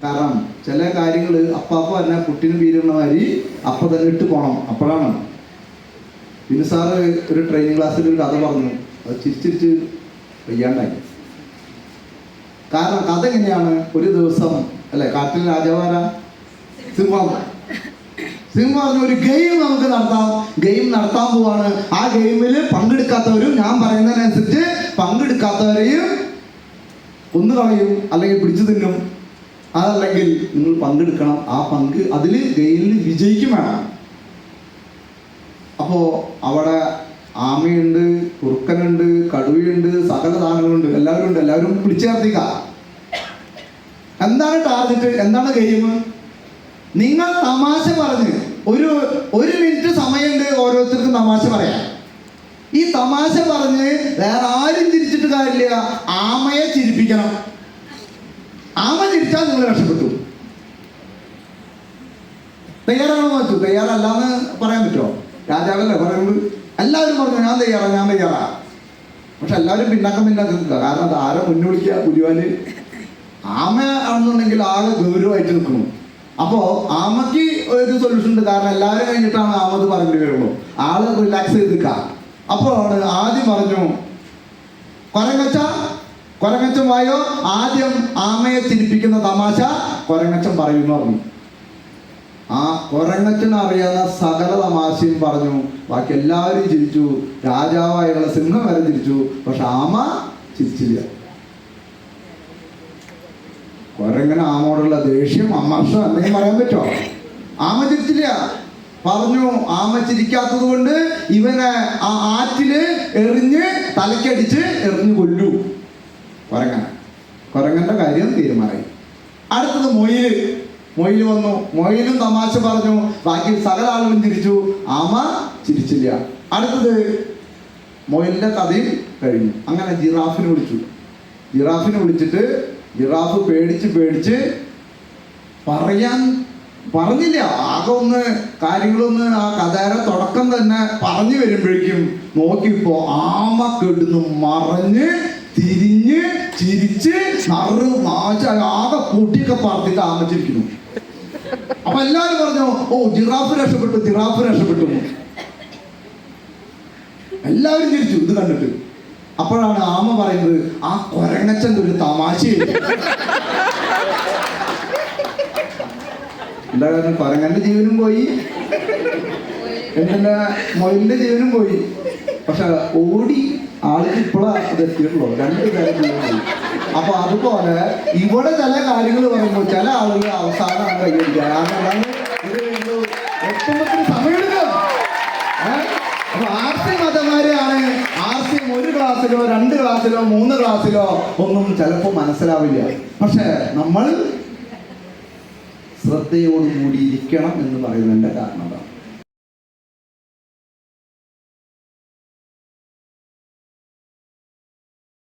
കാരണം ചില കാര്യങ്ങൾ അപ്പാപ്പ തന്നെ കുട്ടിന് വീരുന്ന മാതിരി അപ്പം തന്നെ ഇട്ട് പോകണം. അപ്പോഴാണ് പിന്നെ സാറ് ഒരു ട്രെയിനിങ് ക്ലാസ്സിൽ ഒരു കഥ പറഞ്ഞു. അത് ചിരിച്ചിരിച്ച് വയ്യാണ്ടായി. കാരണം കഥ എങ്ങനെയാണ്, ഒരു ദിവസം അല്ലെ കാട്ടിൽ രാജാവാര സിംഹം പറഞ്ഞു ഒരു ഗെയിം നമുക്ക് നടത്താം. ഗെയിം നടത്താൻ പോവാണ്. ആ ഗെയിമിൽ പങ്കെടുക്കാത്തവരും ഞാൻ പറയുന്നതിനനുസരിച്ച് പങ്കെടുക്കാത്തവരെയും കൊന്നു കളയും, അല്ലെങ്കിൽ പിടിച്ചു തിന്നും. അതല്ലെങ്കിൽ നിങ്ങൾ പങ്കെടുക്കണം. ആ അതിൽ ഗെയിമിൽ വിജയിക്കും വേണം. അപ്പോൾ അവിടെ ആമയുണ്ട്, കുറുക്കനുണ്ട്, കടുവയുണ്ട്, സകല സാധനങ്ങളുണ്ട്, എല്ലാവരും ഉണ്ട്. എല്ലാവരും പിടിച്ചു ചേർത്തിക്ക. എന്താണ് ടാർഗറ്റ്, എന്താണ് ഗെയിം? നിങ്ങൾ തമാശ പറഞ്ഞ് ഒരു മിനിറ്റ് സമയമുണ്ട് ഓരോരുത്തർക്കും തമാശ പറയാം. ഈ തമാശ പറഞ്ഞ് വേറെ ആരും ചിരിച്ചിട്ട് കാര്യമില്ല, ആമയെ ചിരിപ്പിക്കണം. ആമ ചിരിച്ചാൽ നിങ്ങൾ രക്ഷപ്പെട്ടു. തയ്യാറാണോ വെച്ചു? തയ്യാറല്ലാന്ന് പറയാൻ പറ്റുമോ? രാജാവല്ലേ പറയുന്നത്. എല്ലാവരും പറഞ്ഞു ഞാൻ തയ്യാറാ. പക്ഷെ എല്ലാവരും പിന്നാക്കം നിൽക്കുക. കാരണം അത് ആരെ മുന്നോടിക്കുക? പുലിവാല്. ആമ ആണെന്നുണ്ടെങ്കിൽ ആകെ ഗൗരവമായിട്ട് നിൽക്കുന്നു. അപ്പോൾ ആമയ്ക്ക് ഒരു സൊല്യൂഷൻ ഉണ്ട്. കാരണം എല്ലാവരും കഴിഞ്ഞിട്ടാണ് ആമത് പറഞ്ഞു വരുള്ളൂ. ആള് റിലാക്സ് ചെയ്ത് നിൽക്കുക. അപ്പോഴാണ് ആദ്യം പറഞ്ഞു കൊരങ്ങച്ചൻ വായോ. ആദ്യം ആമയെ ചിരിപ്പിക്കുന്ന തമാശ കൊരങ്ങച്ചൻ പറയുന്നു പറഞ്ഞു. ആ കൊരങ്ങച്ചൻ അറിയാവുന്ന സകല തമാശയും പറഞ്ഞു. ബാക്കി എല്ലാവരും ചിരിച്ചു. രാജാവായുള്ള സിംഹം വരെ ചിരിച്ചു. പക്ഷെ ആമ ചിരിച്ചില്ല. കൊരങ്ങനെ ആമോടുള്ള ദേഷ്യം അമർഷം എന്തെങ്കിലും പറയാൻ പറ്റുമോ? ആമ ചിരിച്ചില്ല. പറഞ്ഞു ആമ ചിരിക്കാത്തത് കൊണ്ട് ഇവനെ ആ ആറ്റില് എറിഞ്ഞ് തലക്കടിച്ച് എറിഞ്ഞു കൊല്ലു. കൊരങ്ങന്റെ കാര്യം തീരുമാനമായി. അടുത്തത് മൊയില് വന്നു. മൊയിലും തമാശ പറഞ്ഞു. ബാക്കി സകല ആളുകളും ചിരിച്ചു. ആമ ചിരിച്ചില്ല. അടുത്തത് മൊയിലിന്റെ കഥയും കഴിഞ്ഞു. അങ്ങനെ ജിറാഫിനെ വിളിച്ചിട്ട് ജിറാഫ് പേടിച്ച് പറഞ്ഞില്ല. ആകെ ഒന്ന് കാര്യങ്ങളൊന്ന് ആ കഥയുടെ തുടക്കം തന്നെ പറഞ്ഞു വരുമ്പോഴേക്കും നോക്കിയപ്പോ ആമ കെടുന്ന് മറഞ്ഞ് തിരിഞ്ഞ് ചിരിച്ച് ആകെ പൊട്ടിയൊക്കെ പറഞ്ഞിട്ട് ആമ ചിരിക്കുന്നു. അപ്പൊ എല്ലാവരും പറഞ്ഞു ഓ ജിറാഫ് രക്ഷപ്പെട്ടു. എല്ലാവരും ചിരിച്ചു ഇത് കണ്ടിട്ട്. അപ്പോഴാണ് ആമ പറയുന്നത് ആ കൊരങ്ങച്ചന്റെ ഒരു തമാശയില്ല. എന്താ കാരണം? കൊരങ്ങന്റെ ജീവനും പോയി, എന്തിന്റെ മൊയിലിന്റെ ജീവനും പോയി. പക്ഷെ ഓടി ആൾക്ക് ഇപ്പോഴാണ് അത് എത്തിയിട്ടുള്ളൂ. രണ്ട് കാര്യങ്ങൾ. അപ്പൊ അതുപോലെ ഇവിടെ ചില കാര്യങ്ങൾ പറയുമ്പോൾ ചില ആളുകൾ അവസാനമാണ് കൈയടിക്കുക. കാരണം എത്തുമ്പത്തിന് സമയമെടുക്കുക. അപ്പൊ ആർസി മതന്മാരെയാണ് ആർസിയും 1 ക്ലാസ്സിലോ 2 ക്ലാസ്സിലോ 3 ക്ലാസ്സിലോ ഒന്നും ചിലപ്പോൾ മനസ്സിലാവില്ല. പക്ഷെ നമ്മൾ ശ്രദ്ധയോടുകൂടി ഇരിക്കണം എന്ന് പറയുന്നതിന്റെ കാരണം